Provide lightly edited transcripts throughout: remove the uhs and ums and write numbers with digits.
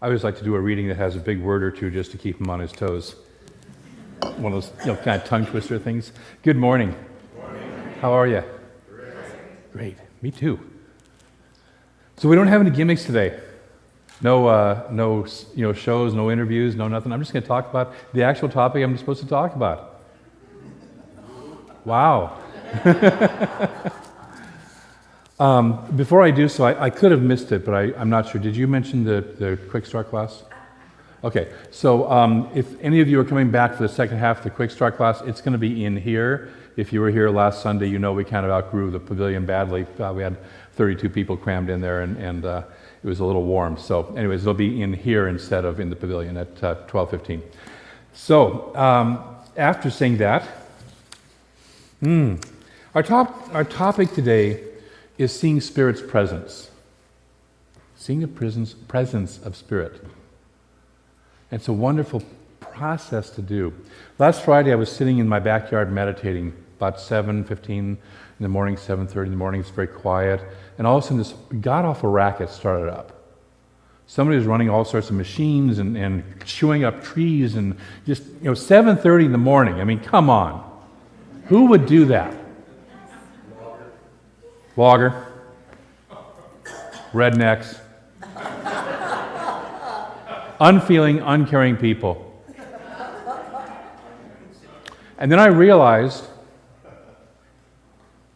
I always like to do a reading that has a big word or two just to keep him on his toes. One of those kind of tongue twister things. Good morning. Good morning. How are you? Great. Me too. So we don't have any gimmicks today. No shows, no interviews, no nothing. I'm just going to talk about the actual topic I'm supposed to talk about. Wow. Before I do so, I could have missed it, but I'm not sure. Did you mention the Quick Start class? Okay, so if any of you are coming back for the second half of the Quick Start class, it's going to be in here. If you were here last Sunday, you know we kind of outgrew the pavilion badly. We had 32 people crammed in there, and it was a little warm. So anyways, it'll be in here instead of in the pavilion at 12:15. So after saying that, our topic today is seeing Spirit's presence. Seeing the presence of Spirit. It's a wonderful process to do. Last Friday I was sitting in my backyard meditating about 7:15 in the morning, 7:30 in the morning. It's very quiet. And all of a sudden this god-awful racket started up. Somebody was running all sorts of machines and chewing up trees and just, 7:30 in the morning. I mean, come on. Who would do that? Vlogger. Rednecks. Unfeeling, uncaring people. And then I realized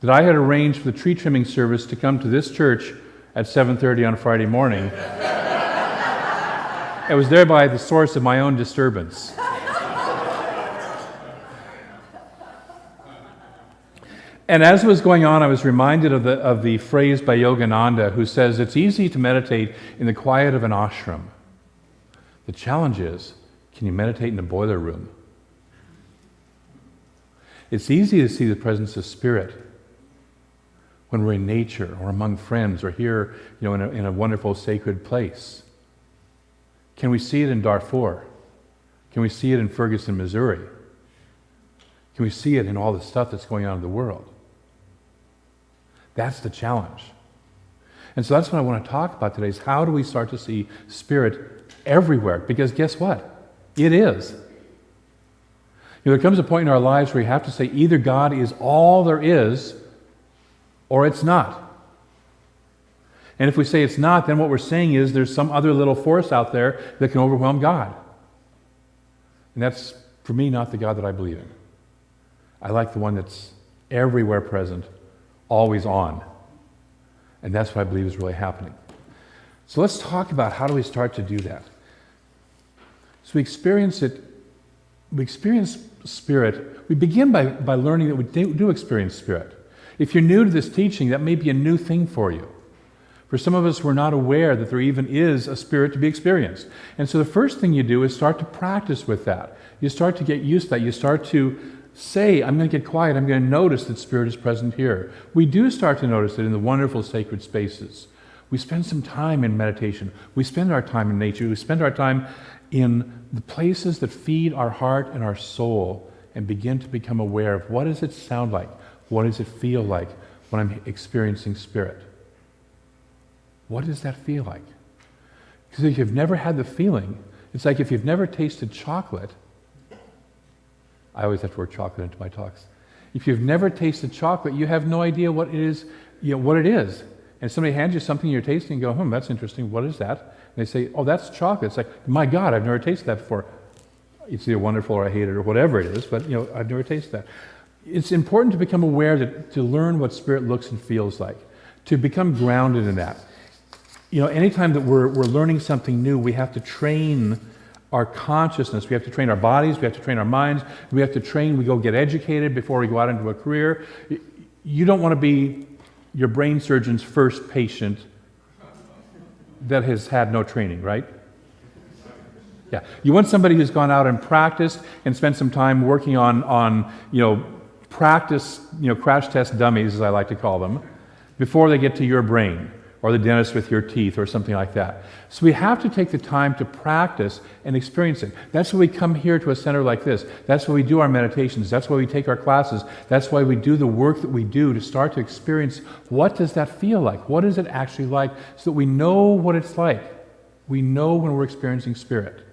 that I had arranged for the tree trimming service to come to this church at 7:30 on Friday morning. It was thereby the source of my own disturbance. And as it was going on, I was reminded of the phrase by Yogananda, who says, it's easy to meditate in the quiet of an ashram. The challenge is, can you meditate in a boiler room? It's easy to see the presence of Spirit when we're in nature or among friends or here, in a wonderful sacred place. Can we see it in Darfur? Can we see it in Ferguson, Missouri? Can we see it in all the stuff that's going on in the world? That's the challenge. And so that's what I want to talk about today, is how do we start to see Spirit everywhere? Because guess what? It is. There comes a point in our lives where we have to say either God is all there is or it's not. And if we say it's not, then what we're saying is there's some other little force out there that can overwhelm God. And that's, for me, not the God that I believe in. I like the one that's everywhere present, always on. And that's what I believe is really happening. So let's talk about how do we start to do that. So we experience Spirit. We begin by learning that we do experience Spirit. If you're new to this teaching, that may be a new thing for you. For some of us, we're not aware that there even is a Spirit to be experienced. And so the first thing you do is start to practice with that. You start to get used to that. You start to say, I'm going to get quiet. I'm going to notice that Spirit is present here. We do start to notice it in the wonderful sacred spaces. We spend some time in meditation. We spend our time in nature. We spend our time in the places that feed our heart and our soul and begin to become aware of what does it sound like? What does it feel like when I'm experiencing Spirit? What does that feel like? Because if you've never had the feeling, it's like if you've never tasted chocolate. I always have to work chocolate into my talks. If you've never tasted chocolate, you have no idea what it is, what it is. And somebody hands you something you're tasting and go, that's interesting, what is that? And they say, oh, that's chocolate. It's like, my God, I've never tasted that before. It's either wonderful or I hate it or whatever it is, but I've never tasted that. It's important to become aware to learn what Spirit looks and feels like, to become grounded in that. Anytime that we're learning something new, we have to train our consciousness. We have to train our bodies. We have to train our minds. We go get educated before we go out into a career. You don't want to be your brain surgeon's first patient that has had no training, right? Yeah. You want somebody who's gone out and practiced and spent some time working on practice, crash test dummies, as I like to call them, before they get to your brain, or the dentist with your teeth, or something like that. So we have to take the time to practice and experience it. That's why we come here to a center like this. That's why we do our meditations. That's why we take our classes. That's why we do the work that we do to start to experience what does that feel like? What is it actually like? So that we know what it's like. We know when we're experiencing Spirit.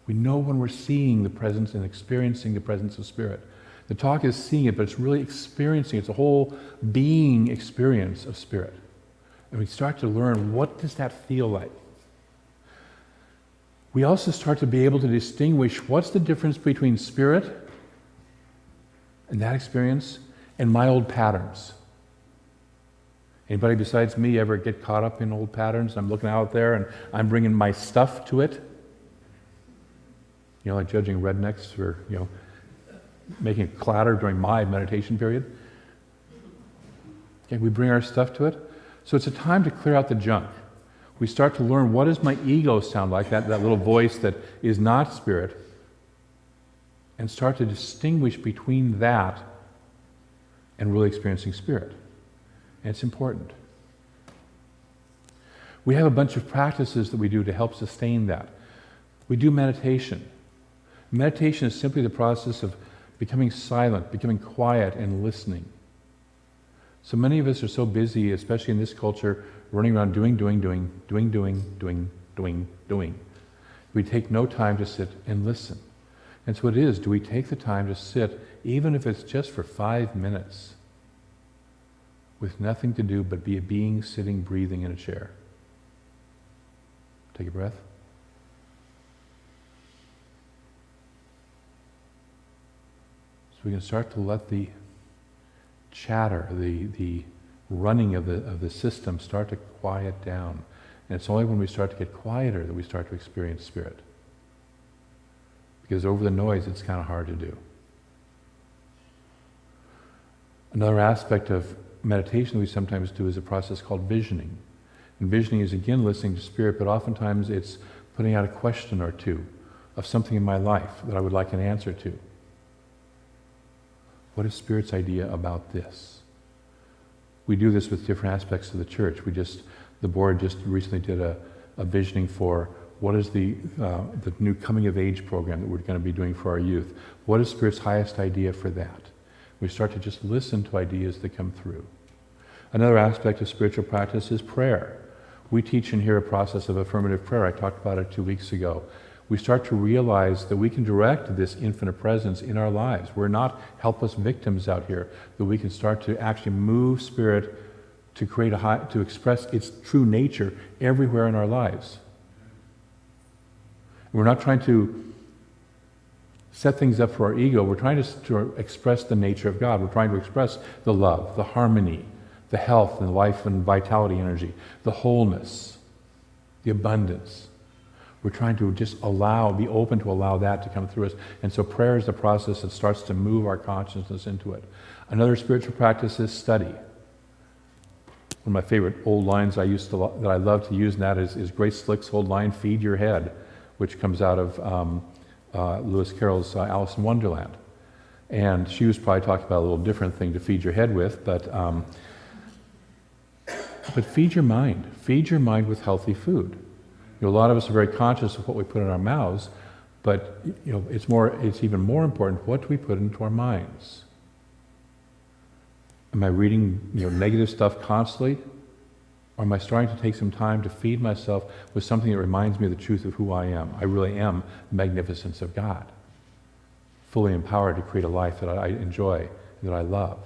We know when we're seeing the presence and experiencing the presence of Spirit. The talk is seeing it, but it's really experiencing. It's a whole being experience of Spirit. And we start to learn, what does that feel like? We also start to be able to distinguish what's the difference between Spirit and that experience and my old patterns. Anybody besides me ever get caught up in old patterns? I'm looking out there and I'm bringing my stuff to it. You know, like judging rednecks for, making a clatter during my meditation period. Okay, we bring our stuff to it. So it's a time to clear out the junk. We start to learn, what does my ego sound like, that little voice that is not Spirit, and start to distinguish between that and really experiencing Spirit. And it's important. We have a bunch of practices that we do to help sustain that. We do meditation. Meditation is simply the process of becoming silent, becoming quiet, and listening. So many of us are so busy, especially in this culture, running around doing. We take no time to sit and listen. And so it is, do we take the time to sit, even if it's just for 5 minutes, with nothing to do but be a being sitting, breathing in a chair? Take a breath. So we can start to let the chatter, the running of the system start to quiet down. And it's only when we start to get quieter that we start to experience Spirit. Because over the noise, it's kind of hard to do. Another aspect of meditation that we sometimes do is a process called visioning. And visioning is, again, listening to Spirit, but oftentimes it's putting out a question or two of something in my life that I would like an answer to. What is Spirit's idea about this? We do this with different aspects of the church. The board just recently did a visioning for what is the new coming of age program that we're going to be doing for our youth. What is Spirit's highest idea for that? We start to just listen to ideas that come through. Another aspect of spiritual practice is prayer. We teach in here a process of affirmative prayer. I talked about it 2 weeks ago. We start to realize that we can direct this infinite presence in our lives. We're not helpless victims out here, that we can start to actually move Spirit to to express its true nature everywhere in our lives. We're not trying to set things up for our ego. We're trying to express the nature of God. We're trying to express the love, the harmony, the health and life and vitality energy, the wholeness, the abundance. We're trying to just be open to allow that to come through us. And so prayer is the process that starts to move our consciousness into it. Another spiritual practice is study. One of my favorite old lines that I love to use in that is Grace Slick's old line, "Feed your head," which comes out of Lewis Carroll's Alice in Wonderland. And she was probably talking about a little different thing to feed your head with, but feed your mind. Feed your mind with healthy food. A lot of us are very conscious of what we put in our mouths, but it's even more important, what do we put into our minds? Am I reading negative stuff constantly? Or am I starting to take some time to feed myself with something that reminds me of the truth of who I am? I really am the magnificence of God, fully empowered to create a life that I enjoy, that I love,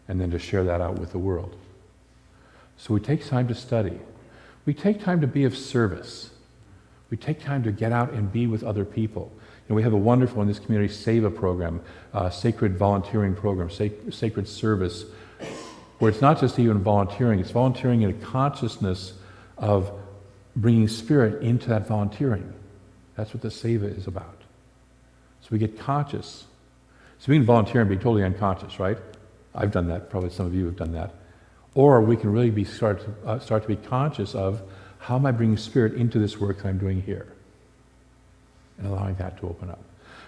and then to share that out with the world. So we take time to study. We take time to be of service. We take time to get out and be with other people. We have a wonderful, in this community, SEVA program, sacred volunteering program, sacred service, where it's not just even volunteering, it's volunteering in a consciousness of bringing Spirit into that volunteering. That's what the SEVA is about. So we get conscious. So we can volunteer and be totally unconscious, right? I've done that, probably some of you have done that. Or we can really start to be conscious of, how am I bringing Spirit into this work that I'm doing here? And allowing that to open up.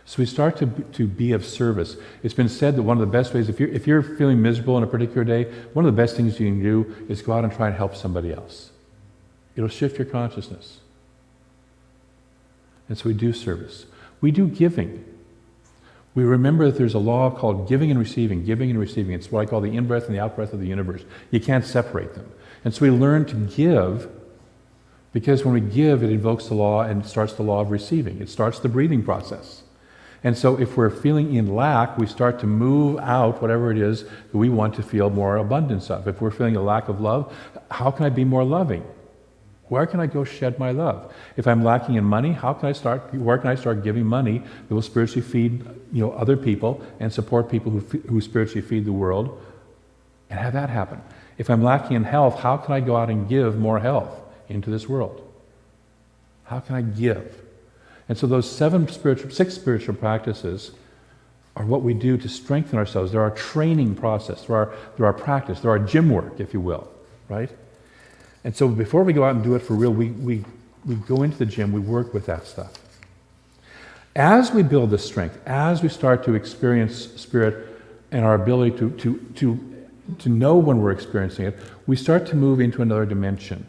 So we start to be of service. It's been said that one of the best ways, if you're feeling miserable on a particular day, one of the best things you can do is go out and try and help somebody else. It'll shift your consciousness. And so we do service. We do giving. We remember that there's a law called giving and receiving, giving and receiving. It's what I call the in-breath and the out-breath of the universe. You can't separate them. And so we learn to give Because when we give, it invokes the law and starts the law of receiving. It starts the breathing process. And so if we're feeling in lack, we start to move out whatever it is that we want to feel more abundance of. If we're feeling a lack of love, how can I be more loving? Where can I go shed my love? If I'm lacking in money, where can I start giving money that will spiritually feed other people and support people who spiritually feed the world, and have that happen? If I'm lacking in health, how can I go out and give more health into this world? How can I give? And so those 6 spiritual practices are what we do to strengthen ourselves. They're our training process. They're our practice. They're our gym work, if you will, right? And so before we go out and do it for real, we go into the gym, we work with that stuff. As we build this strength, as we start to experience Spirit and our ability to know when we're experiencing it, we start to move into another dimension.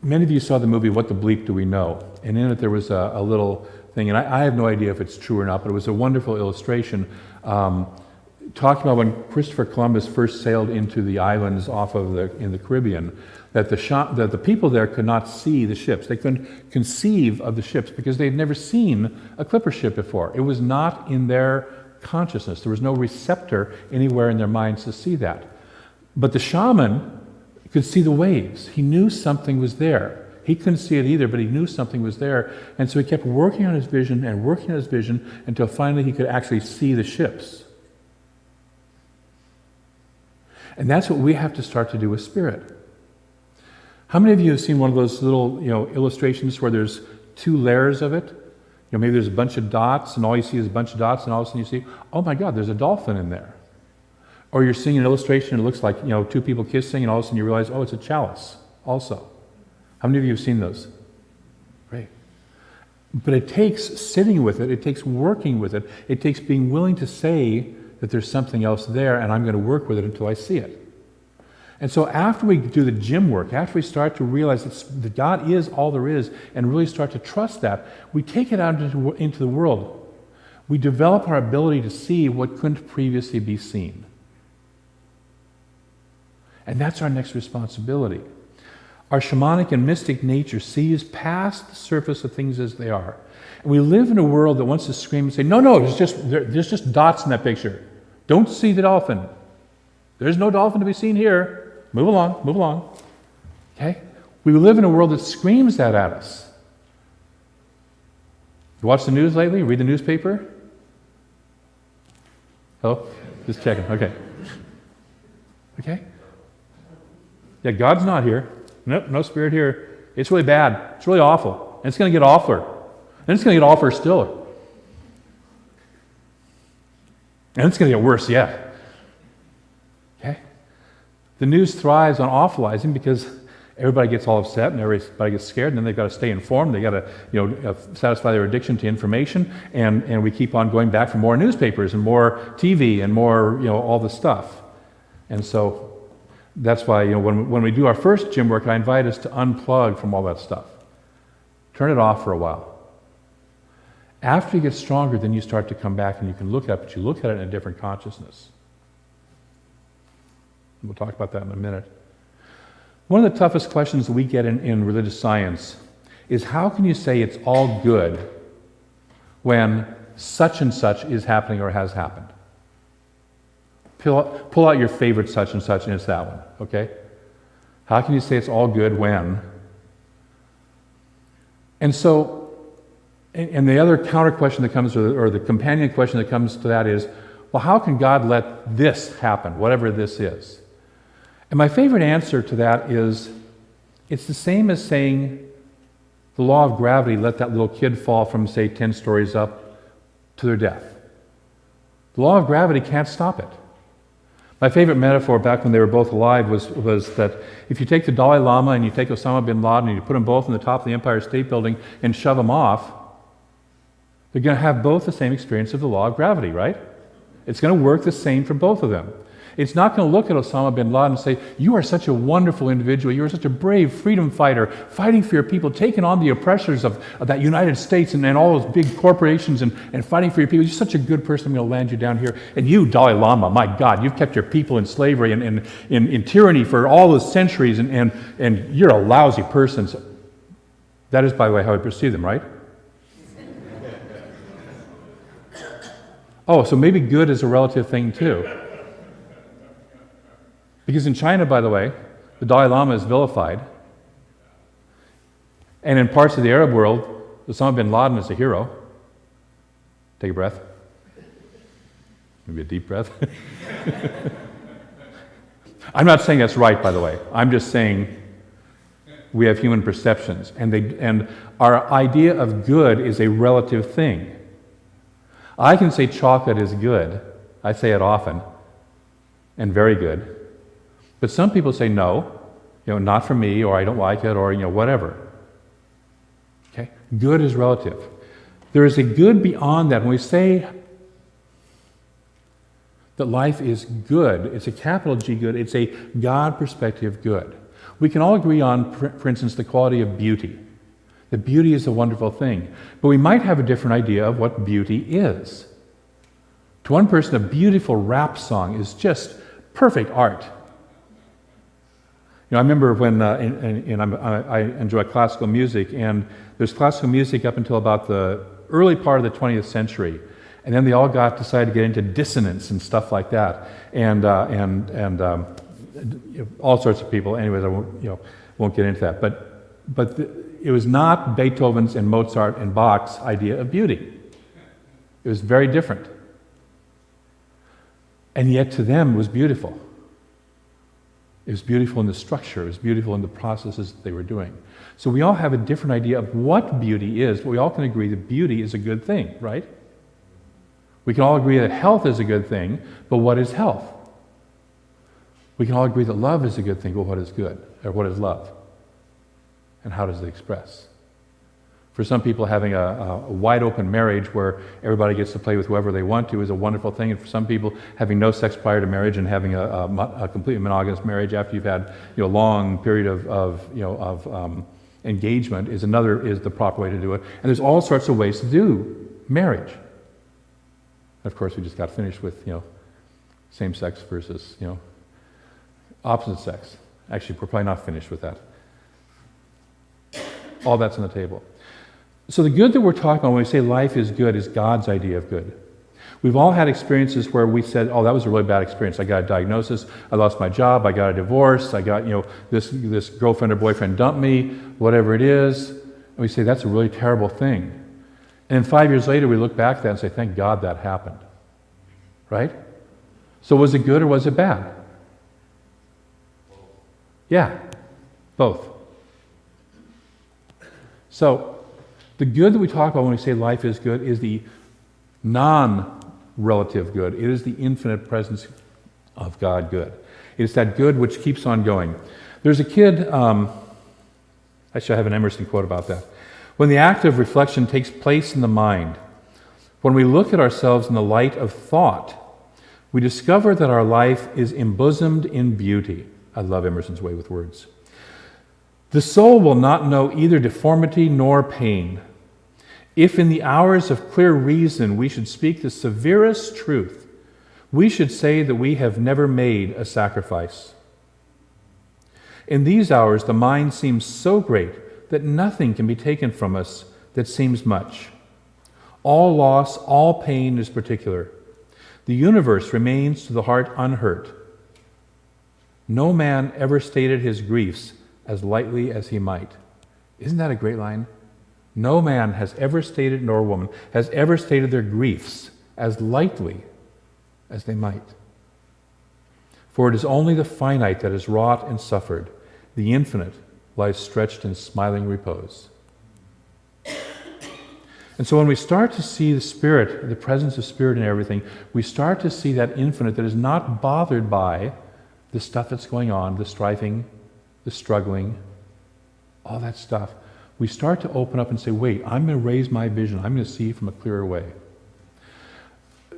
Many of you saw the movie What the Bleep Do We Know? And in it there was a little thing, and I have no idea if it's true or not, but it was a wonderful illustration talking about when Christopher Columbus first sailed into the islands in the Caribbean, that the people there could not see the ships. They couldn't conceive of the ships because they had never seen a clipper ship before. It was not in their consciousness. There was no receptor anywhere in their minds to see that. But the shaman could see the waves. He knew something was there. He couldn't see it either, but he knew something was there. And so he kept working on his vision and working on his vision until finally he could actually see the ships. And that's what we have to start to do with Spirit. How many of you have seen one of those little illustrations where there's 2 layers of it? Maybe there's a bunch of dots, and all you see is a bunch of dots, and all of a sudden you see, oh my God, there's a dolphin in there. Or you're seeing an illustration, it looks like 2 people kissing, and all of a sudden you realize, oh, it's a chalice also. How many of you have seen those? Great. But it takes sitting with it, it takes working with it, it takes being willing to say that there's something else there, and I'm going to work with it until I see it. And so after we do the gym work, after we start to realize that God is all there is, and really start to trust that, we take it out into the world. We develop our ability to see what couldn't previously be seen. And that's our next responsibility. Our shamanic and mystic nature sees past the surface of things as they are. And we live in a world that wants to scream and say, no, there's just dots in that picture. Don't see the dolphin. There's no dolphin to be seen here. Move along. Okay? We live in a world that screams that at us. You watch the news lately? Read the newspaper? Hello? Just checking. Okay. Yeah, God's not here. Nope, no Spirit here. It's really bad. It's really awful. And it's going to get awfuler. And it's going to get awfuler still. And it's going to get worse yet. Okay? The news thrives on awfulizing because everybody gets all upset and everybody gets scared, and then they've got to stay informed. They've got to satisfy their addiction to information, and we keep on going back for more newspapers and more TV and more all the stuff. And so that's why when we do our first gym work, I invite us to unplug from all that stuff. Turn it off for a while. After you get stronger, then you start to come back and you can look at it, but you look at it in a different consciousness. We'll talk about that in a minute. One of the toughest questions that we get in religious science is, how can you say it's all good when such and such is happening or has happened? Pull out your favorite such and such, and it's that one, okay? How can you say it's all good when? And so, and the other counter question that comes, or the companion question that comes to that is, well, how can God let this happen, whatever this is? And my favorite answer to that is, it's the same as saying the law of gravity let that little kid fall from, say, 10 stories up to their death. The law of gravity can't stop it. My favorite metaphor back when they were both alive was that if you take the Dalai Lama and you take Osama bin Laden and you put them both on the top of the Empire State Building and shove them off, they're going to have both the same experience of the law of gravity, right? It's going to work the same for both of them. It's not going to look at Osama bin Laden and say, you are such a wonderful individual, you are such a brave freedom fighter, fighting for your people, taking on the oppressors of that United States and all those big corporations and fighting for your people. You're such a good person, I'm going to land you down here. And you, Dalai Lama, my God, you've kept your people in slavery and in tyranny for all those centuries, and you're a lousy person. So that is, by the way, how I perceive them, right? Oh, so maybe good is a relative thing too. Because in China, by the way, the Dalai Lama is vilified. And in parts of the Arab world, Osama bin Laden is a hero. Take a breath. Maybe a deep breath. I'm not saying that's right, by the way. I'm just saying we have human perceptions. And our idea of good is a relative thing. I can say chocolate is good. I say it often, and very good. But some people say no, not for me, or I don't like it, or whatever. Okay? Good is relative. There is a good beyond that. When we say that life is good, it's a capital G good, it's a God perspective good. We can all agree on, for instance, the quality of beauty. That beauty is a wonderful thing. But we might have a different idea of what beauty is. To one person, a beautiful rap song is just perfect art. I remember when I enjoy classical music, and there's classical music up until about the early part of the 20th century, and then they all decided to get into dissonance and stuff like that, and all sorts of people. Anyways, I won't get into that. But it was not Beethoven's and Mozart and Bach's idea of beauty. It was very different, and yet to them it was beautiful. It was beautiful in the structure. It was beautiful in the processes that they were doing. So we all have a different idea of what beauty is, but we all can agree that beauty is a good thing, right? We can all agree that health is a good thing, but what is health? We can all agree that love is a good thing, but what is good? Or what is love? And how does it express? For some people, having a wide open marriage where everybody gets to play with whoever they want to is a wonderful thing. And for some people, having no sex prior to marriage and having a completely monogamous marriage after you've had a long period of engagement is the proper way to do it. And there's all sorts of ways to do marriage. And of course, we just got finished with same sex versus opposite sex. Actually, we're probably not finished with that. All that's on the table. So the good that we're talking about when we say life is good is God's idea of good. We've all had experiences where we said, oh, that was a really bad experience. I got a diagnosis, I lost my job, I got a divorce, I got, this girlfriend or boyfriend dumped me, whatever it is. And we say, that's a really terrible thing. And then 5 years later, we look back at that and say, thank God that happened. Right? So was it good or was it bad? Yeah, both. So, the good that we talk about when we say life is good is the non-relative good. It is the infinite presence of God good. It's that good which keeps on going. There's a kid, actually I have an Emerson quote about that. When the act of reflection takes place in the mind, when we look at ourselves in the light of thought, we discover that our life is embosomed in beauty. I love Emerson's way with words. The soul will not know either deformity nor pain. If in the hours of clear reason we should speak the severest truth, we should say that we have never made a sacrifice. In these hours, the mind seems so great that nothing can be taken from us that seems much. All loss, all pain is particular. The universe remains to the heart unhurt. No man ever stated his griefs as lightly as he might. Isn't that a great line? No man has ever stated, nor woman, has ever stated their griefs as lightly as they might. For it is only the finite that is wrought and suffered. The infinite lies stretched in smiling repose. And so when we start to see the Spirit, the presence of Spirit in everything, we start to see that infinite that is not bothered by the stuff that's going on, the striving, the struggling, all that stuff. We start to open up and say, wait, I'm going to raise my vision. I'm going to see from a clearer way.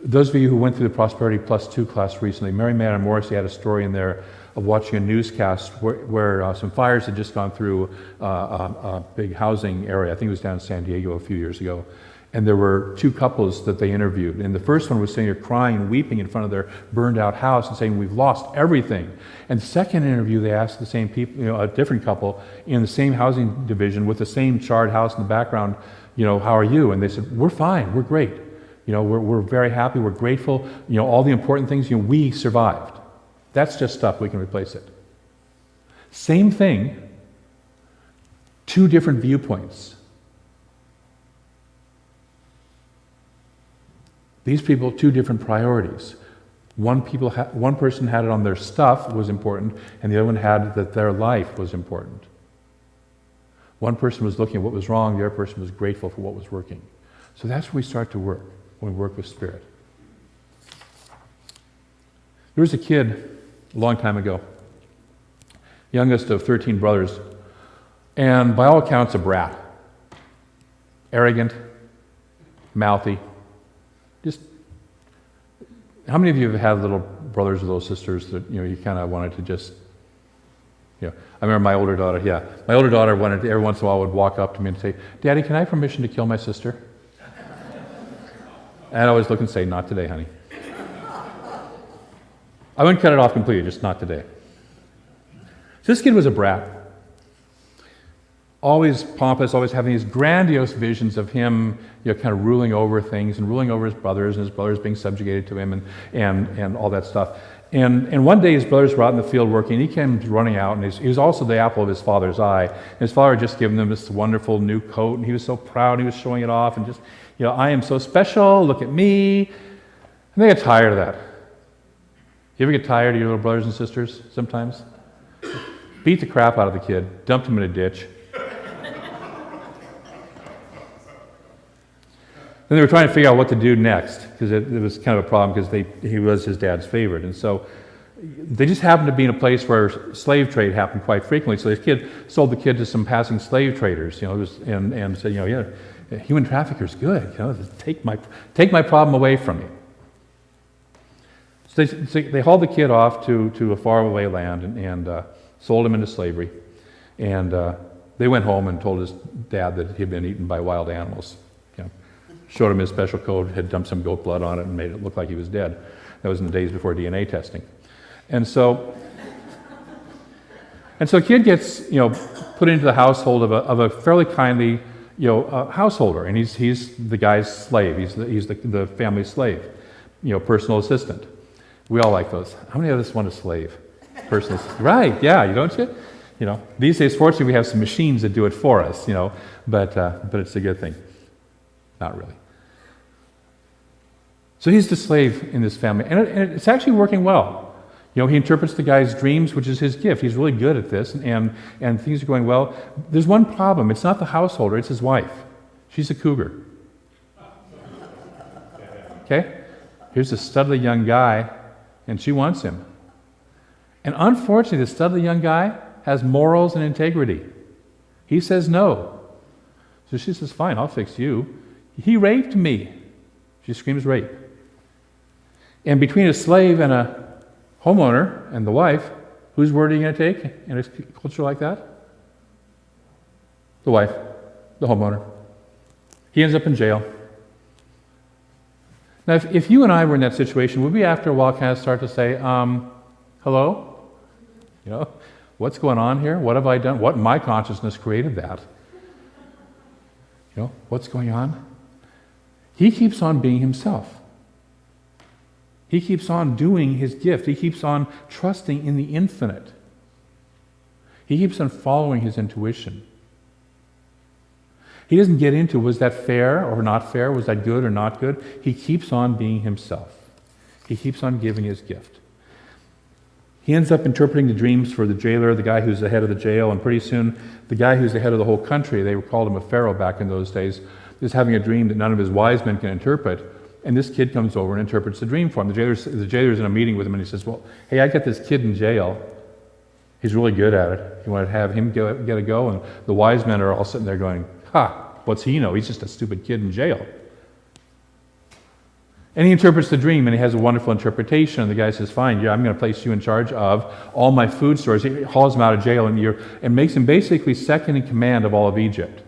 Those of you who went through the Prosperity Plus 2 class recently, Mary Madden Morrissey had a story in there of watching a newscast where some fires had just gone through a big housing area. I think it was down in San Diego a few years ago. And there were two couples that they interviewed. And the first one was sitting there crying and weeping in front of their burned out house and saying, we've lost everything. And the second interview, they asked the same people, a different couple in the same housing division with the same charred house in the background, how are you? And they said, we're fine, we're great. We're very happy, we're grateful. All the important things, we survived. That's just stuff, we can replace it. Same thing, two different viewpoints. These people, two different priorities. One person had it on their stuff was important, and the other one had that their life was important. One person was looking at what was wrong, the other person was grateful for what was working. So that's where we start to work, when we work with Spirit. There was a kid a long time ago, youngest of 13 brothers, and by all accounts a brat. Arrogant, mouthy. Just, how many of you have had little brothers or little sisters that, you kind of wanted to just, I remember my older daughter wanted to, every once in a while would walk up to me and say, Daddy, can I have permission to kill my sister? And I'd always look and say, not today, honey. I wouldn't cut it off completely, just not today. So this kid was a brat. Always pompous, always having these grandiose visions of him, kind of ruling over things and ruling over his brothers, and his brothers being subjugated to him and all that stuff. And one day his brothers were out in the field working, and he came running out, and he was also the apple of his father's eye. And his father had just given them this wonderful new coat, and he was so proud, he was showing it off, and just, I am so special, look at me. And they get tired of that. You ever get tired of your little brothers and sisters sometimes? Beat the crap out of the kid, dumped him in a ditch. Then they were trying to figure out what to do next, because it was kind of a problem, because he was his dad's favorite. And so they just happened to be in a place where slave trade happened quite frequently. So this kid sold the kid to some passing slave traders, and said, human trafficker's good, take my problem away from me. So they hauled the kid off to a faraway land and sold him into slavery. And they went home and told his dad that he'd been eaten by wild animals. Showed him his special coat, had dumped some goat blood on it and made it look like he was dead. That was in the days before DNA testing. And so the kid gets, put into the household of a fairly kindly, householder, and he's the guy's slave. He's the family slave, personal assistant. We all like those. How many of us want a slave? Personal assistant. Right, yeah, don't you? These days, fortunately, we have some machines that do it for us, but it's a good thing. Not really. So he's the slave in this family, and it's actually working well. He interprets the guy's dreams, which is his gift. He's really good at this, and things are going well. There's one problem. It's not the householder, it's his wife. She's a cougar. Okay? Here's a studly young guy, and she wants him. And unfortunately, the studly young guy has morals and integrity. He says no. So she says, fine, I'll fix you. He raped me. She screams rape. And between a slave and a homeowner and the wife, whose word are you going to take in a culture like that? The wife, the homeowner. He ends up in jail. Now, if you and I were in that situation, would we after a while kind of start to say, hello? What's going on here? What have I done? What in my consciousness created that? What's going on? He keeps on being himself. He keeps on doing his gift. He keeps on trusting in the infinite. He keeps on following his intuition. He doesn't get into, was that fair or not fair? Was that good or not good? He keeps on being himself. He keeps on giving his gift. He ends up interpreting the dreams for the jailer, the guy who's the head of the jail, and pretty soon the guy who's the head of the whole country, they called him a pharaoh back in those days, is having a dream that none of his wise men can interpret. And this kid comes over and interprets the dream for him. The jailer's in a meeting with him, and he says, well, hey, I got this kid in jail. He's really good at it. You want to have him get a go? And the wise men are all sitting there going, what's he know? He's just a stupid kid in jail. And he interprets the dream, and he has a wonderful interpretation. And the guy says, fine, yeah, I'm going to place you in charge of all my food stores. He hauls him out of jail and makes him basically second in command of all of Egypt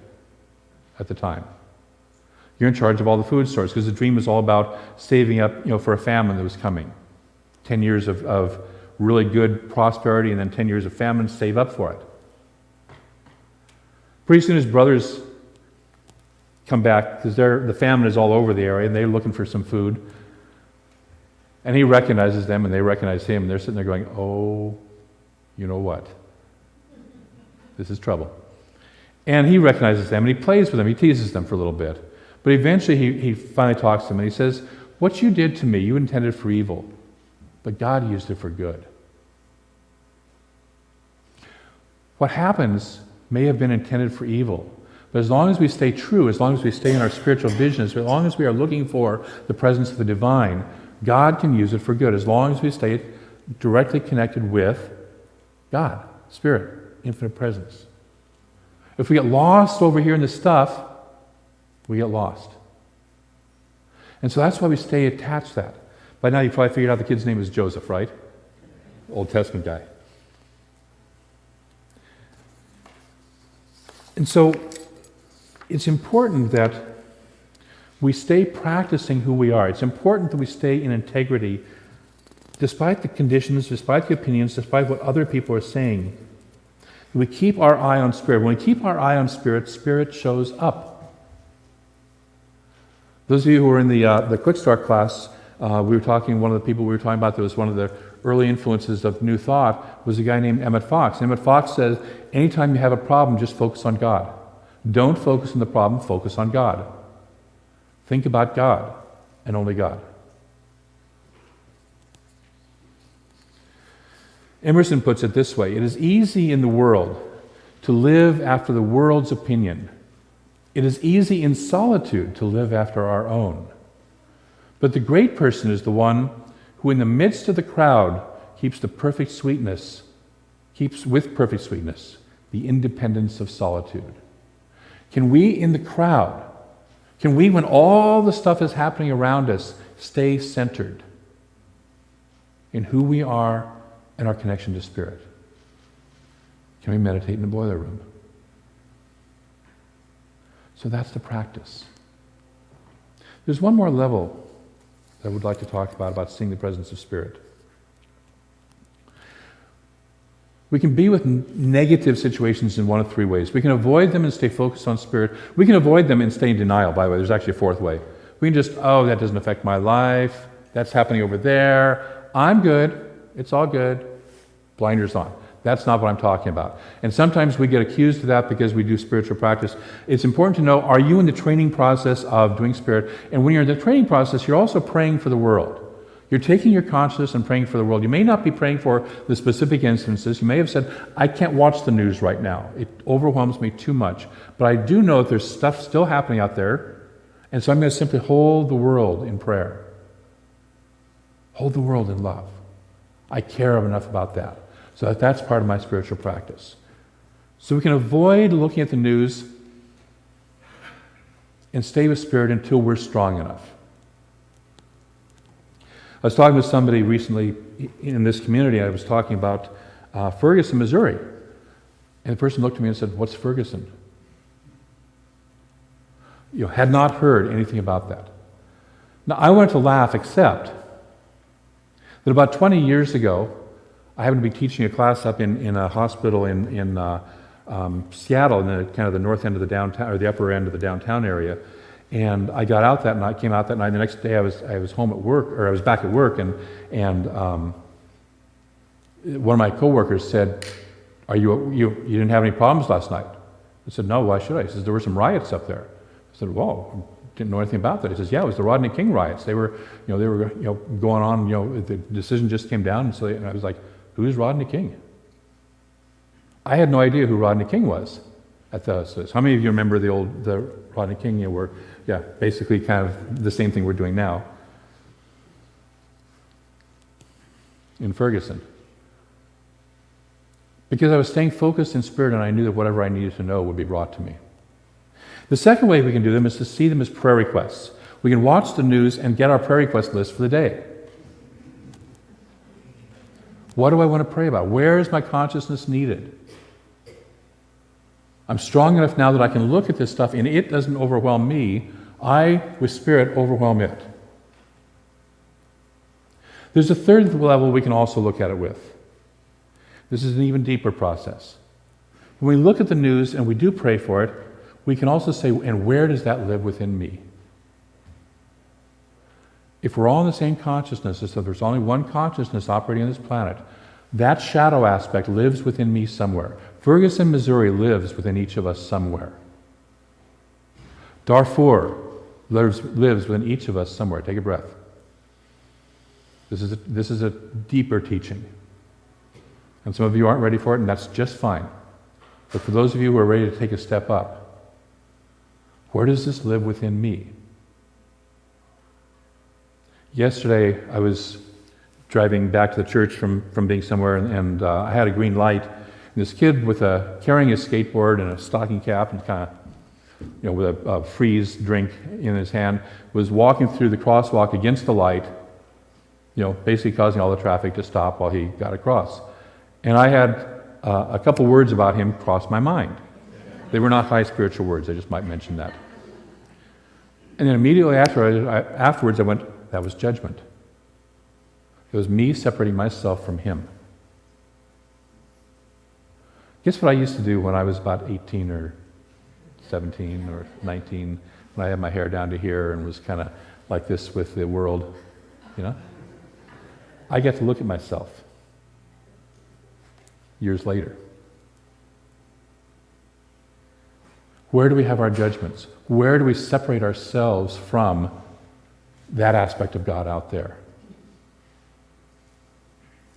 at the time. You're in charge of all the food stores, because the dream was all about saving up, for a famine that was coming. 10 years of really good prosperity, and then 10 years of famine, save up for it. Pretty soon his brothers come back, because the famine is all over the area, and they're looking for some food. And he recognizes them, and they recognize him, and they're sitting there going, oh, you know what? This is trouble. And he recognizes them, and he plays with them, he teases them for a little bit. But eventually he finally talks to them, and he says, what you did to me, you intended for evil, but God used it for good. What happens may have been intended for evil, but as long as we stay true, as long as we stay in our spiritual vision, as long as we are looking for the presence of the divine, God can use it for good, as long as we stay directly connected with God, Spirit, infinite presence. If we get lost over here in the stuff, we get lost. And so that's why we stay attached to that. By now you probably figured out the kid's name is Joseph, right? Old Testament guy. And so it's important that we stay practicing who we are. It's important that we stay in integrity despite the conditions, despite the opinions, despite what other people are saying. We keep our eye on Spirit. When we keep our eye on Spirit, Spirit shows up. Those of you who were in the Quick Start class, one of the people we were talking about that was one of the early influences of New Thought was a guy named Emmett Fox. Emmett Fox says, anytime you have a problem, just focus on God. Don't focus on the problem, focus on God. Think about God and only God. Emerson puts it this way: it is easy in the world to live after the world's opinion. It is easy in solitude to live after our own. But the great person is the one who in the midst of the crowd keeps with perfect sweetness, the independence of solitude. Can we in the crowd, when all the stuff is happening around us, stay centered in who we are and our connection to Spirit? Can we meditate in the boiler room? So that's the practice. There's one more level that I would like to talk about seeing the presence of Spirit. We can be with negative situations in one of three ways. We can avoid them and stay focused on Spirit. We can avoid them and stay in denial, by the way. There's actually a fourth way. We can just, that doesn't affect my life. That's happening over there. I'm good. It's all good. Blinders on. That's not what I'm talking about. And sometimes we get accused of that because we do spiritual practice. It's important to know, are you in the training process of doing Spirit? And when you're in the training process, you're also praying for the world. You're taking your consciousness and praying for the world. You may not be praying for the specific instances. You may have said, I can't watch the news right now. It overwhelms me too much. But I do know that there's stuff still happening out there. And so I'm going to simply hold the world in prayer. Hold the world in love. I care enough about that. So that's part of my spiritual practice. So we can avoid looking at the news and stay with Spirit until we're strong enough. I was talking with somebody recently in this community. I was talking about Ferguson, Missouri. And the person looked at me and said, what's Ferguson? Had not heard anything about that. Now, I wanted to laugh, except that about 20 years ago, I happened to be teaching a class up in a hospital in Seattle, in kind of the north end of the downtown, or the upper end of the downtown area. And I got out that night, came out that night. The next day I was home at work, or I was back at work, and one of my coworkers said, you didn't have any problems last night? I said, no, why should I? He says, there were some riots up there. I said, whoa, didn't know anything about that. He says, yeah, it was the Rodney King riots. They were going on, the decision just came down, and I was like, who's Rodney King? I had no idea who Rodney King was. So how many of you remember the Rodney King? Basically kind of the same thing we're doing now in Ferguson. Because I was staying focused in Spirit, and I knew that whatever I needed to know would be brought to me. The second way we can do them is to see them as prayer requests. We can watch the news and get our prayer request list for the day. What do I want to pray about? Where is my consciousness needed? I'm strong enough now that I can look at this stuff and it doesn't overwhelm me. I, with Spirit, overwhelm it. There's a third level we can also look at it with. This is an even deeper process. When we look at the news and we do pray for it, we can also say, and where does that live within me? If we're all in the same consciousness, as if there's only one consciousness operating on this planet, that shadow aspect lives within me somewhere. Ferguson, Missouri lives within each of us somewhere. Darfur lives within each of us somewhere. Take a breath. This is a deeper teaching. And some of you aren't ready for it, and that's just fine. But for those of you who are ready to take a step up, where does this live within me? Yesterday, I was driving back to the church from being somewhere, and I had a green light. And this kid carrying a skateboard and a stocking cap and kind of, with a freeze drink in his hand, was walking through the crosswalk against the light, basically causing all the traffic to stop while he got across. And I had a couple words about him cross my mind. They were not high spiritual words, I just might mention that. And then immediately afterwards I went, that was judgment. It was me separating myself from him. Guess what I used to do when I was about 18 or 17 or 19, when I had my hair down to here and was kind of like this with the world, I get to look at myself years later. Where do we have our judgments? Where do we separate ourselves from that aspect of God out there?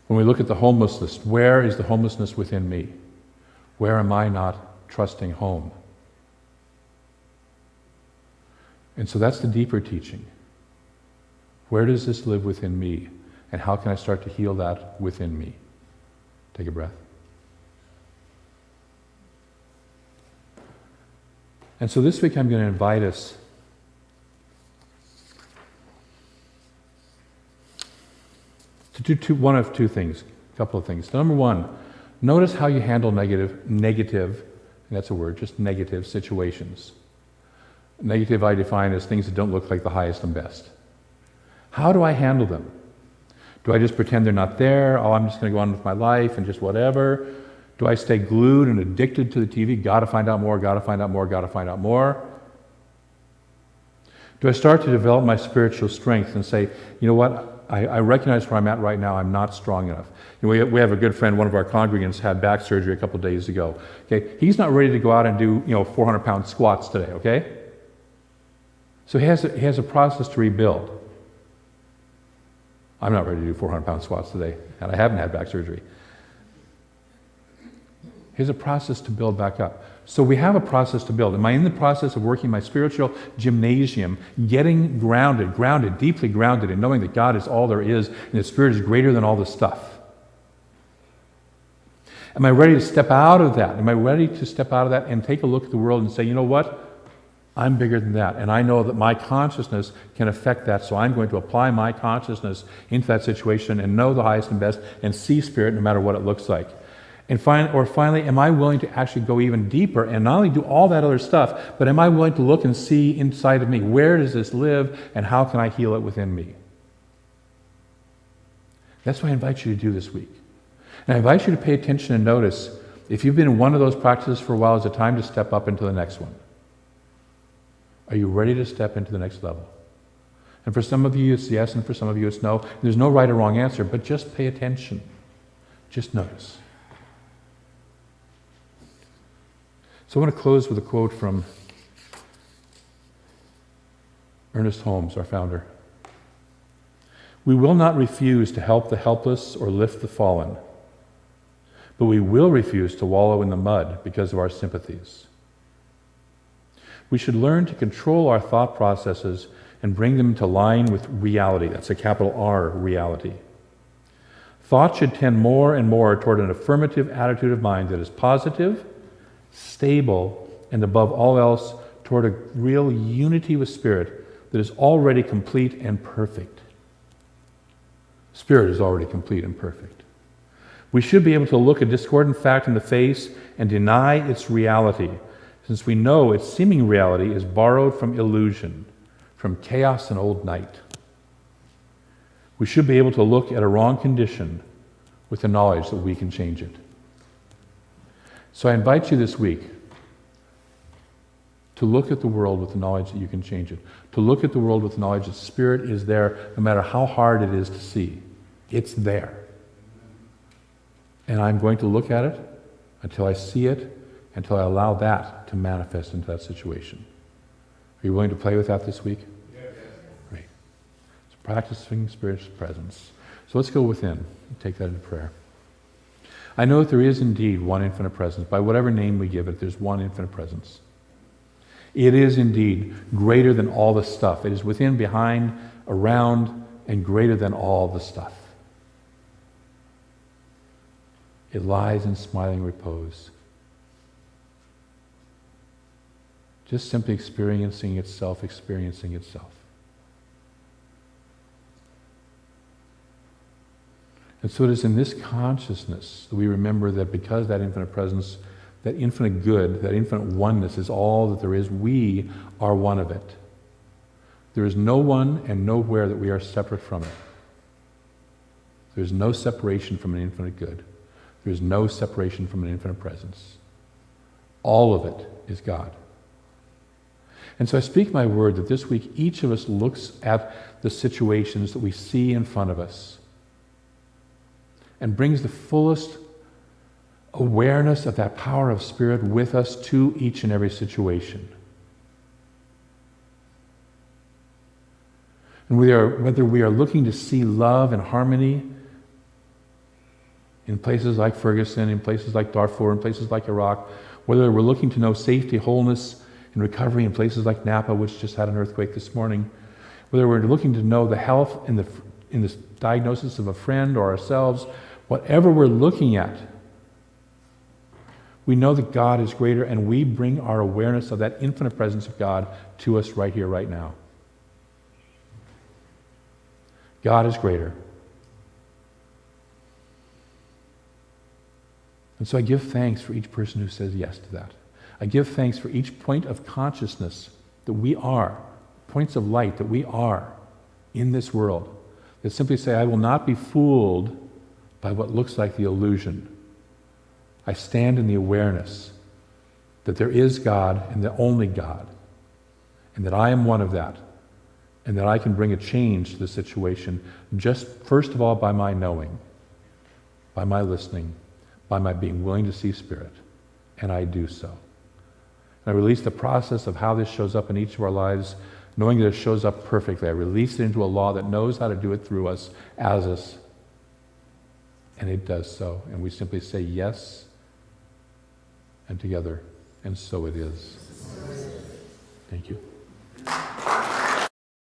When we look at the homelessness, where is the homelessness within me? Where am I not trusting home? And so that's the deeper teaching. Where does this live within me? And how can I start to heal that within me? Take a breath. And so this week I'm going to invite us to do one of two things, a couple of things. Number one, notice how you handle negative, and that's a word, just negative situations. Negative I define as things that don't look like the highest and best. How do I handle them? Do I just pretend they're not there? Oh, I'm just going to go on with my life and just whatever? Do I stay glued and addicted to the TV? Got to find out more, got to find out more, got to find out more? Do I start to develop my spiritual strength and say, you know what, I recognize where I'm at right now, I'm not strong enough. We have a good friend, one of our congregants had back surgery a couple of days ago. Okay, he's not ready to go out and do 400-pound squats today, okay? So he has a process to rebuild. I'm not ready to do 400-pound squats today, and I haven't had back surgery. Here's a process to build back up. So we have a process to build. Am I in the process of working my spiritual gymnasium, getting grounded, deeply grounded, and knowing that God is all there is, and the Spirit is greater than all this stuff? Am I ready to step out of that? Am I ready to step out of that and take a look at the world and say, you know what? I'm bigger than that, and I know that my consciousness can affect that, so I'm going to apply my consciousness into that situation and know the highest and best and see Spirit no matter what it looks like. And finally, am I willing to actually go even deeper and not only do all that other stuff, but am I willing to look and see inside of me, where does this live and how can I heal it within me? That's what I invite you to do this week. And I invite you to pay attention and notice, if you've been in one of those practices for a while, is it time to step up into the next one? Are you ready to step into the next level? And for some of you, it's yes, and for some of you, it's no. There's no right or wrong answer, but just pay attention. Just notice. So I want to close with a quote from Ernest Holmes, our founder. We will not refuse to help the helpless or lift the fallen, but we will refuse to wallow in the mud because of our sympathies. We should learn to control our thought processes and bring them into line with reality. That's a capital R, reality. Thought should tend more and more toward an affirmative attitude of mind that is positive, stable, and above all else, toward a real unity with Spirit, that is already complete and perfect. Spirit is already complete and perfect. We should be able to look a discordant fact in the face and deny its reality, since we know its seeming reality is borrowed from illusion, from chaos and old night. We should be able to look at a wrong condition with the knowledge that we can change it. So I invite you this week to look at the world with the knowledge that you can change it. To look at the world with the knowledge that Spirit is there no matter how hard it is to see. It's there. And I'm going to look at it until I see it, until I allow that to manifest into that situation. Are you willing to play with that this week? Yes. Great. So practicing Spirit's presence. So let's go within and take that into prayer. I know that there is indeed one infinite presence. By whatever name we give it, there's one infinite presence. It is indeed greater than all the stuff. It is within, behind, around, and greater than all the stuff. It lies in smiling repose. Just simply experiencing itself, experiencing itself. And so it is in this consciousness that we remember that because that infinite presence, that infinite good, that infinite oneness is all that there is, we are one of it. There is no one and nowhere that we are separate from it. There is no separation from an infinite good. There is no separation from an infinite presence. All of it is God. And so I speak my word that this week each of us looks at the situations that we see in front of us and brings the fullest awareness of that power of Spirit with us to each and every situation. And whether we are looking to see love and harmony in places like Ferguson, in places like Darfur, in places like Iraq, whether we're looking to know safety, wholeness, and recovery in places like Napa, which just had an earthquake this morning, whether we're looking to know the health in the diagnosis of a friend or ourselves, whatever we're looking at, we know that God is greater, and we bring our awareness of that infinite presence of God to us right here, right now. God is greater. And so I give thanks for each person who says yes to that. I give thanks for each point of consciousness that we are, points of light that we are in this world, that simply say, I will not be fooled by what looks like the illusion. I stand in the awareness that there is God and the only God, and that I am one of that, and that I can bring a change to the situation just first of all by my knowing, by my listening, by my being willing to see Spirit, and I do so. And I release the process of how this shows up in each of our lives, knowing that it shows up perfectly. I release it into a law that knows how to do it through us, as us, and it does so. And we simply say yes, and together, and so it is. Thank you.